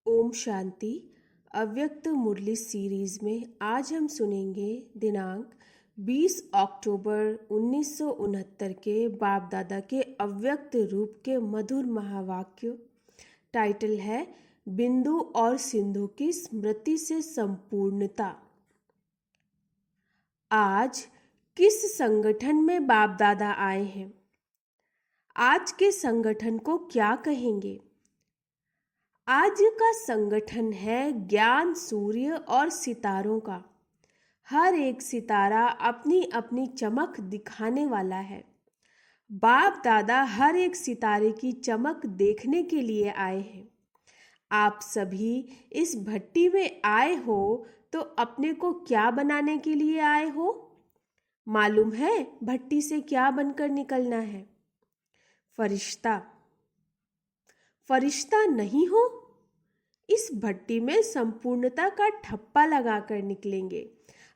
ओम शांति। अव्यक्त मुरली सीरीज में आज हम सुनेंगे दिनांक 20 अक्टूबर 1969 के बाप दादा के अव्यक्त रूप के मधुर महावाक्य। टाइटल है बिंदु और सिंधु की स्मृति से संपूर्णता। आज किस संगठन में बाप दादा आए हैं? आज के संगठन को क्या कहेंगे? आज का संगठन है ज्ञान सूर्य और सितारों का। हर एक सितारा अपनी अपनी चमक दिखाने वाला है। बाप दादा हर एक सितारे की चमक देखने के लिए आए हैं। आप सभी इस भट्टी में आए हो तो अपने को क्या बनाने के लिए आए हो? मालूम है भट्टी से क्या बनकर निकलना है? फरिश्ता। फरिश्ता नहीं हो? इस भट्टी में संपूर्णता का ठप्पा लगाकर निकलेंगे।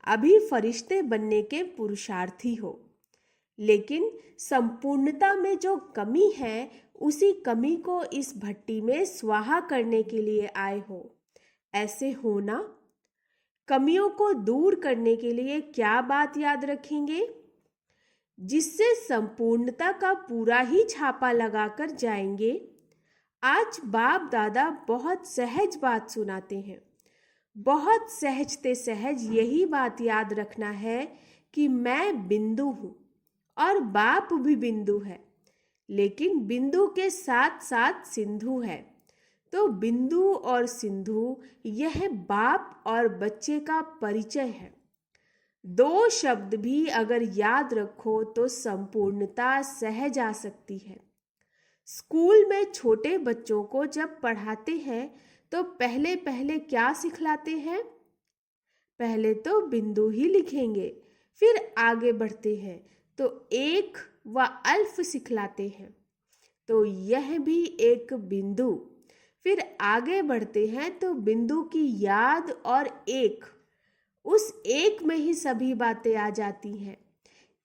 अभी फरिश्ते बनने के पुरुषार्थी हो, लेकिन संपूर्णता में जो कमी है उसी कमी को इस भट्टी में स्वाहा करने के लिए आए हो। ऐसे हो ना? कमियों को दूर करने के लिए क्या बात याद रखेंगे जिससे संपूर्णता का पूरा ही छापा लगाकर जाएंगे? आज बाप दादा बहुत सहज बात सुनाते हैं। बहुत सहजते सहज यही बात याद रखना है कि मैं बिंदु हूँ और बाप भी बिंदु है, लेकिन बिंदु के साथ साथ सिंधु है। तो बिंदु और सिंधु यह बाप और बच्चे का परिचय है। दो शब्द भी अगर याद रखो तो संपूर्णता सहज आ सकती है। स्कूल में छोटे बच्चों को जब पढ़ाते हैं तो पहले पहले क्या सिखलाते हैं? पहले तो बिंदु ही लिखेंगे, फिर आगे बढ़ते हैं तो एक व अल्फ सिखलाते हैं, तो यह भी एक बिंदु। फिर आगे बढ़ते हैं तो बिंदु की याद और एक, उस एक में ही सभी बातें आ जाती हैं।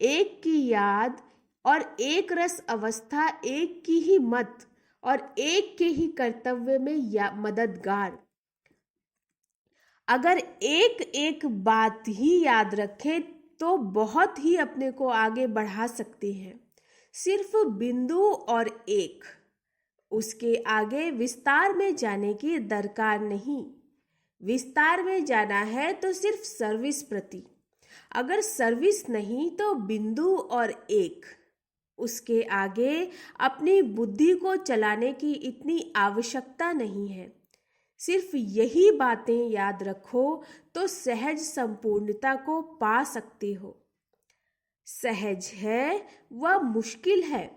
एक की याद और एक रस अवस्था, एक की ही मत और एक के ही कर्तव्य में या मददगार। अगर एक एक बात ही याद रखें तो बहुत ही अपने को आगे बढ़ा सकते हैं। सिर्फ बिंदु और एक, उसके आगे विस्तार में जाने की दरकार नहीं। विस्तार में जाना है तो सिर्फ सर्विस प्रति। अगर सर्विस नहीं तो बिंदु और एक, उसके आगे अपनी बुद्धि को चलाने की इतनी आवश्यकता नहीं है। सिर्फ यही बातें याद रखो तो सहज संपूर्णता को पा सकते हो। सहज है वह मुश्किल है।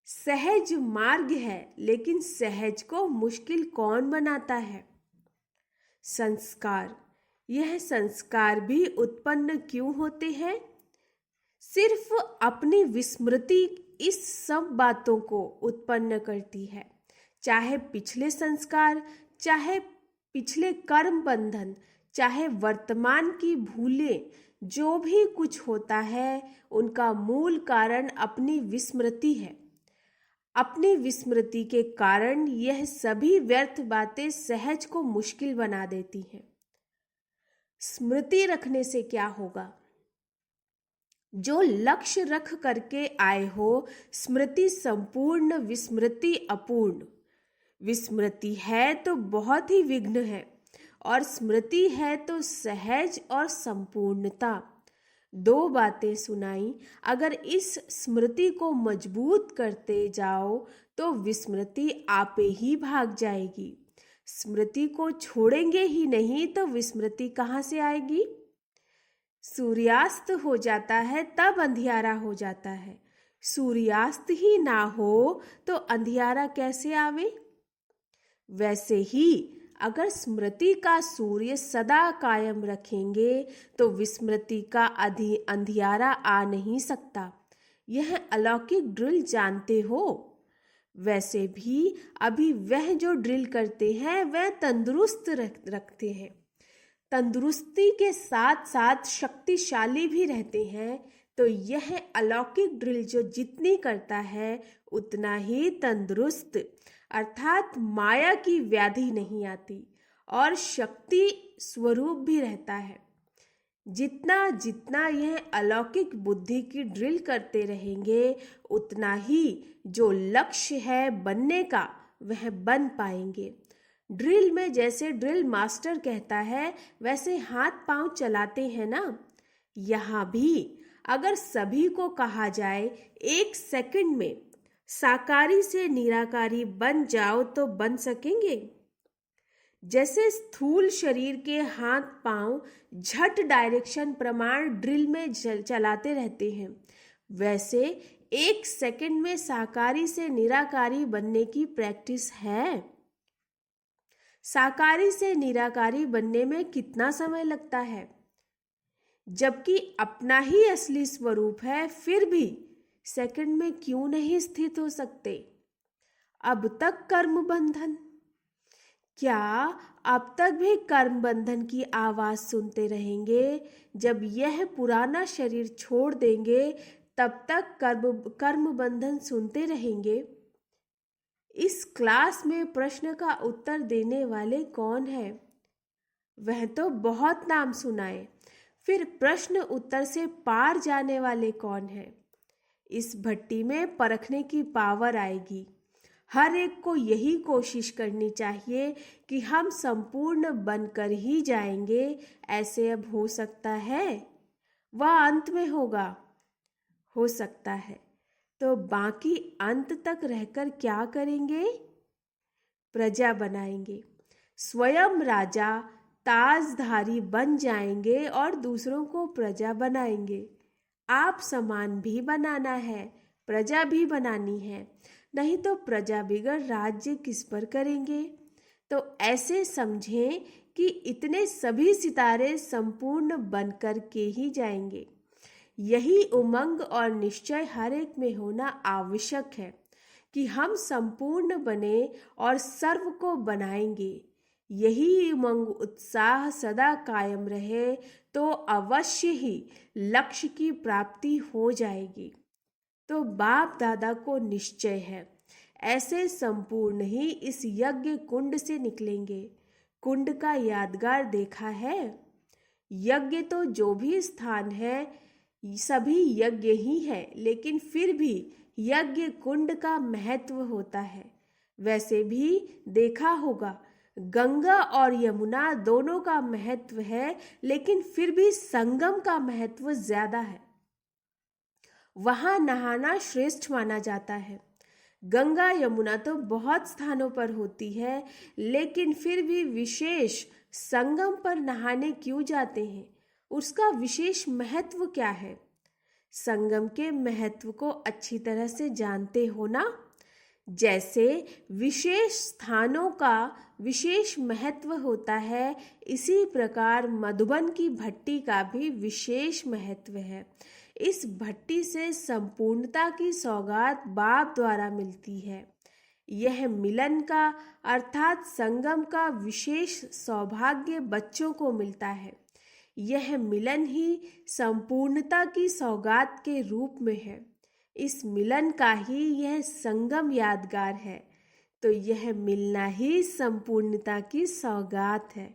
सहज मार्ग है, लेकिन सहज को मुश्किल कौन बनाता है? संस्कार। यह संस्कार भी उत्पन्न क्यों होते हैं? सिर्फ अपनी विस्मृति इस सब बातों को उत्पन्न करती है। चाहे पिछले संस्कार, चाहे पिछले कर्म बंधन, चाहे वर्तमान की भूलें, जो भी कुछ होता है उनका मूल कारण अपनी विस्मृति है। अपनी विस्मृति के कारण यह सभी व्यर्थ बातें सहज को मुश्किल बना देती हैं। स्मृति रखने से क्या होगा? जो लक्ष्य रख करके आए हो, स्मृति संपूर्ण, विस्मृति अपूर्ण। विस्मृति है तो बहुत ही विघ्न है, और स्मृति है तो सहज और संपूर्णता। दो बातें सुनाई। अगर इस स्मृति को मजबूत करते जाओ तो विस्मृति आपे ही भाग जाएगी। स्मृति को छोड़ेंगे ही नहीं तो विस्मृति कहाँ से आएगी? सूर्यास्त हो जाता है तब अंधियारा हो जाता है। सूर्यास्त ही ना हो तो अंधियारा कैसे आवे? वैसे ही अगर स्मृति का सूर्य सदा कायम रखेंगे तो विस्मृति का अंधियारा आ नहीं सकता। यह अलौकिक ड्रिल जानते हो। वैसे भी अभी वह जो ड्रिल करते हैं वह तंदुरुस्त रखते हैं। तंदुरुस्ती के साथ साथ शक्तिशाली भी रहते हैं। तो यह अलौकिक ड्रिल जो जितनी करता है उतना ही तंदुरुस्त। अर्थात माया की व्याधि नहीं आती और शक्ति स्वरूप भी रहता है। जितना जितना यह अलौकिक बुद्धि की ड्रिल करते रहेंगे, उतना ही जो लक्ष्य है बनने का वह बन पाएंगे। ड्रिल में जैसे ड्रिल मास्टर कहता है वैसे हाथ पांव चलाते हैं ना, यहाँ भी अगर सभी को कहा जाए 1 सेकंड में साकारी से निराकारी बन जाओ तो बन सकेंगे? जैसे स्थूल शरीर के हाथ पांव झट डायरेक्शन प्रमाण ड्रिल में चलाते रहते हैं, वैसे 1 सेकंड में साकारी से निराकारी बनने की प्रैक्टिस है। साकारी से निराकारी बनने में कितना समय लगता है, जबकि अपना ही असली स्वरूप है, फिर भी सेकंड में क्यों नहीं स्थित हो सकते? अब तक कर्म बंधन, क्या अब तक भी कर्म बंधन की आवाज सुनते रहेंगे? जब यह पुराना शरीर छोड़ देंगे तब तक कर्म बंधन सुनते रहेंगे। इस क्लास में प्रश्न का उत्तर देने वाले कौन है? वह तो बहुत नाम सुनाए, फिर प्रश्न उत्तर से पार जाने वाले कौन है? इस भट्टी में परखने की पावर आएगी। हर एक को यही कोशिश करनी चाहिए कि हम संपूर्ण बनकर ही जाएंगे। ऐसे अब हो सकता है? वह अंत में होगा, हो सकता है। तो बाकी अंत तक रहकर क्या करेंगे? प्रजा बनाएंगे, स्वयं राजा ताजधारी बन जाएंगे और दूसरों को प्रजा बनाएंगे। आप समान भी बनाना है, प्रजा भी बनानी है, नहीं तो प्रजा बिगड़ राज्य किस पर करेंगे? तो ऐसे समझें कि इतने सभी सितारे संपूर्ण बनकर के ही जाएंगे। यही उमंग और निश्चय हर एक में होना आवश्यक है कि हम संपूर्ण बने और सर्व को बनाएंगे। यही उमंग उत्साह सदा कायम रहे तो अवश्य ही लक्ष्य की प्राप्ति हो जाएगी। तो बाप दादा को निश्चय है, ऐसे संपूर्ण ही इस यज्ञ कुंड से निकलेंगे। कुंड का यादगार देखा है? यज्ञ तो जो भी स्थान है सभी यज्ञ ही है, लेकिन फिर भी यज्ञ कुंड का महत्व होता है। वैसे भी देखा होगा गंगा और यमुना दोनों का महत्व है, लेकिन फिर भी संगम का महत्व ज्यादा है। वहां नहाना श्रेष्ठ माना जाता है। गंगा यमुना तो बहुत स्थानों पर होती है, लेकिन फिर भी विशेष संगम पर नहाने क्यों जाते हैं? उसका विशेष महत्व क्या है? संगम के महत्व को अच्छी तरह से जानते हो ना? जैसे विशेष स्थानों का विशेष महत्व होता है, इसी प्रकार मधुबन की भट्टी का भी विशेष महत्व है। इस भट्टी से संपूर्णता की सौगात बाप द्वारा मिलती है। यह मिलन का अर्थात संगम का विशेष सौभाग्य बच्चों को मिलता है। यह मिलन ही संपूर्णता की सौगात के रूप में है। इस मिलन का ही यह संगम यादगार है। तो यह मिलना ही संपूर्णता की सौगात है।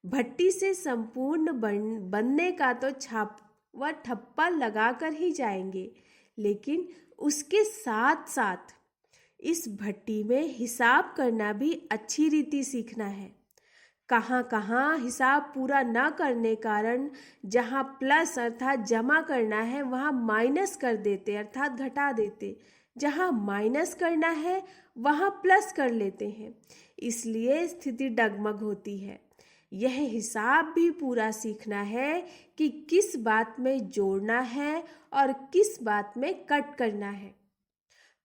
भट्टी से संपूर्ण बनने का तो छाप व ठप्पा लगाकर ही जाएंगे, लेकिन उसके साथ साथ इस भट्टी में हिसाब करना भी अच्छी रीति सीखना है। कहाँ कहाँ हिसाब पूरा न करने कारण जहाँ प्लस अर्थात जमा करना है वहाँ माइनस कर देते अर्थात घटा देते, जहाँ माइनस करना है वहाँ प्लस कर लेते हैं, इसलिए स्थिति डगमग होती है। यह हिसाब भी पूरा सीखना है कि किस बात में जोड़ना है और किस बात में कट करना है।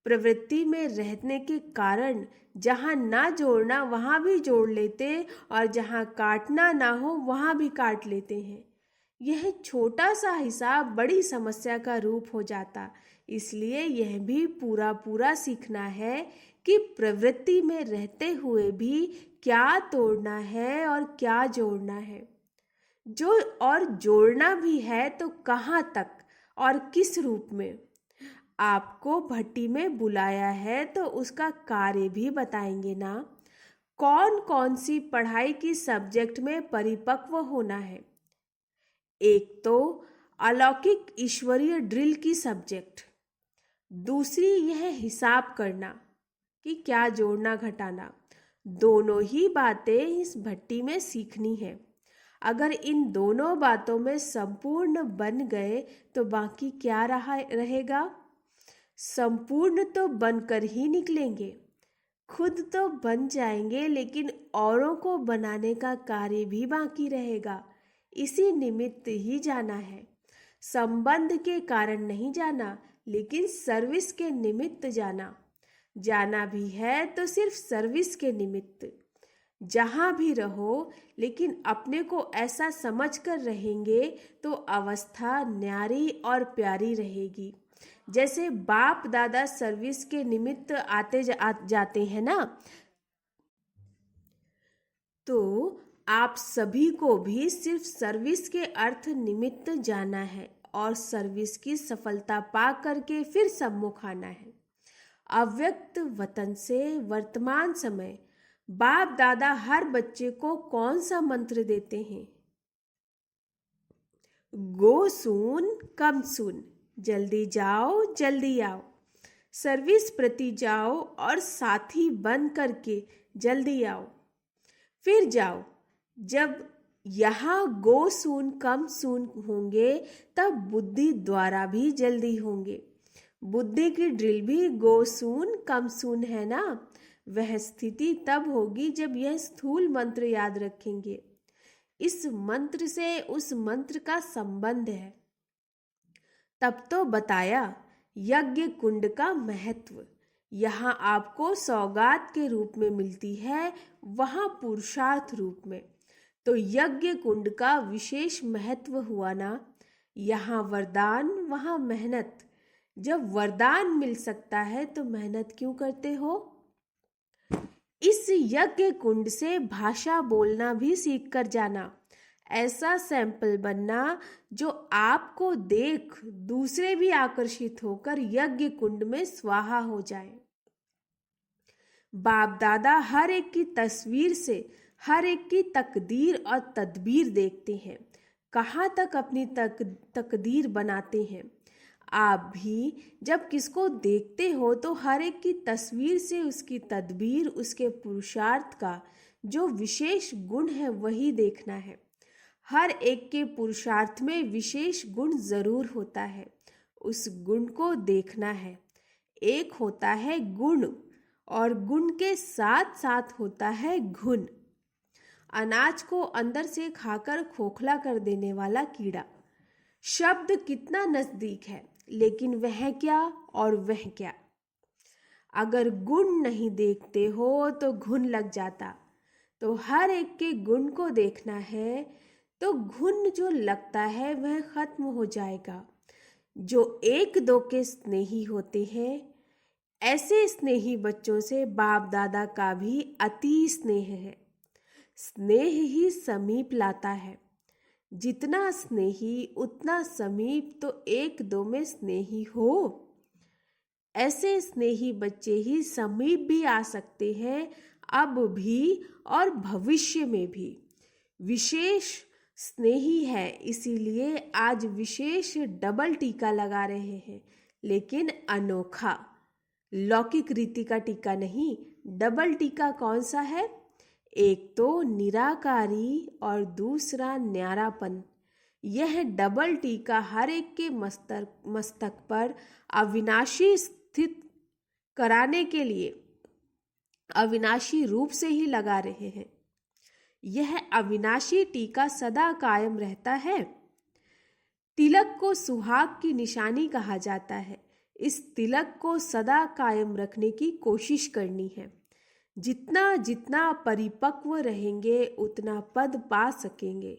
प्रवृत्ति में रहने के कारण जहाँ ना जोड़ना वहाँ भी जोड़ लेते और जहाँ काटना ना हो वहाँ भी काट लेते हैं। यह छोटा सा हिसाब बड़ी समस्या का रूप हो जाता, इसलिए यह भी पूरा पूरा सीखना है कि प्रवृत्ति में रहते हुए भी क्या तोड़ना है और क्या जोड़ना है। जोड़ना भी है तो कहाँ तक और किस रूप में। आपको भट्टी में बुलाया है तो उसका कार्य भी बताएंगे ना। कौन कौन सी पढ़ाई की सब्जेक्ट में परिपक्व होना है? एक तो अलौकिक ईश्वरीय ड्रिल की सब्जेक्ट, दूसरी यह हिसाब करना कि क्या जोड़ना घटाना। दोनों ही बातें इस भट्टी में सीखनी है। अगर इन दोनों बातों में संपूर्ण बन गए तो बाकी क्या रहेगा? संपूर्ण तो बनकर ही निकलेंगे। खुद तो बन जाएंगे लेकिन औरों को बनाने का कार्य भी बाकी रहेगा। इसी निमित्त ही जाना है। संबंध के कारण नहीं जाना, लेकिन सर्विस के निमित्त जाना। जाना भी है तो सिर्फ सर्विस के निमित्त। जहाँ भी रहो लेकिन अपने को ऐसा समझकर रहेंगे तो अवस्था न्यारी और प्यारी रहेगी। जैसे बाप दादा सर्विस के निमित्त जाते हैं ना, तो आप सभी को भी सिर्फ सर्विस के अर्थ निमित्त जाना है और सर्विस की सफलता पा करके फिर सम्मुख आना है। अव्यक्त वतन से वर्तमान समय बाप दादा हर बच्चे को कौन सा मंत्र देते हैं? गो सून कम सून, जल्दी जाओ जल्दी आओ। सर्विस प्रति जाओ और साथी बन करके जल्दी आओ, फिर जाओ। जब यहाँ गो सून कम सून होंगे तब बुद्धि द्वारा भी जल्दी होंगे। बुद्धि की ड्रिल भी गो सून कम सून है ना। वह स्थिति तब होगी जब यह स्थूल मंत्र याद रखेंगे। इस मंत्र से उस मंत्र का संबंध है। तब तो बताया यज्ञ कुंड का महत्व। यहाँ आपको सौगात के रूप में मिलती है, वहाँ पुरुषार्थ रूप में। तो यज्ञ कुंड का विशेष महत्व हुआ ना। यहाँ वरदान, वहाँ मेहनत। जब वरदान मिल सकता है तो मेहनत क्यों करते हो? इस यज्ञ कुंड से भाषा बोलना भी सीख कर जाना। ऐसा सैंपल बनना जो आपको देख दूसरे भी आकर्षित होकर यज्ञ कुंड में स्वाहा हो जाए। बाप दादा हर एक की तस्वीर से हर एक की तकदीर और तदबीर देखते हैं। कहाँ तक अपनी तकदीर बनाते हैं। आप भी जब किसको देखते हो तो हर एक की तस्वीर से उसकी तदबीर, उसके पुरुषार्थ का जो विशेष गुण है वही देखना है। हर एक के पुरुषार्थ में विशेष गुण जरूर होता है, उस गुण को देखना है। एक होता है गुण और गुण के साथ साथ होता है घुन। अनाज को अंदर से खाकर खोखला कर देने वाला कीड़ा। शब्द कितना नजदीक है, लेकिन वह क्या और वह क्या। अगर गुण नहीं देखते हो तो घुन लग जाता। तो हर एक के गुण को देखना है तो घुन जो लगता है वह खत्म हो जाएगा। जो एक दो के स्नेही होते हैं, ऐसे स्नेही बच्चों से बाप दादा का भी अति स्नेह है। स्नेह ही समीप लाता है। जितना स्नेही उतना समीप, तो एक दो में स्नेही हो। ऐसे स्नेही बच्चे ही समीप भी आ सकते हैं, अब भी और भविष्य में भी। विशेष स्नेही है, इसीलिए आज विशेष डबल टीका लगा रहे हैं, लेकिन अनोखा। लौकिक रीति का टीका नहीं। डबल टीका कौन सा है? एक तो निराकारी और दूसरा न्यारापन। यह डबल टीका हर एक के मस्तक पर अविनाशी स्थित कराने के लिए अविनाशी रूप से ही लगा रहे हैं। यह अविनाशी टीका सदा कायम रहता है। तिलक को सुहाग की निशानी कहा जाता है। इस तिलक को सदा कायम रखने की कोशिश करनी है। जितना जितना परिपक्व रहेंगे उतना पद पा सकेंगे।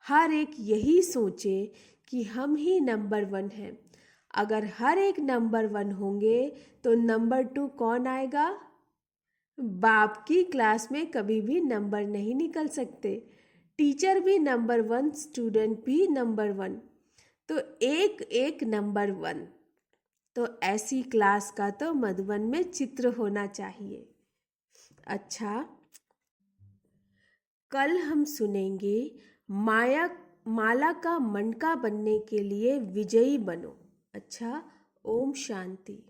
हर एक यही सोचे कि हम ही नंबर 1 हैं। अगर हर एक नंबर 1 होंगे तो नंबर 2 कौन आएगा? बाप की क्लास में कभी भी नंबर नहीं निकल सकते। टीचर भी नंबर 1, स्टूडेंट भी नंबर 1, तो एक एक नंबर 1। तो ऐसी क्लास का तो मधुबन में चित्र होना चाहिए। अच्छा, कल हम सुनेंगे माया माला का मनका बनने के लिए विजयी बनो। अच्छा, ओम शांति।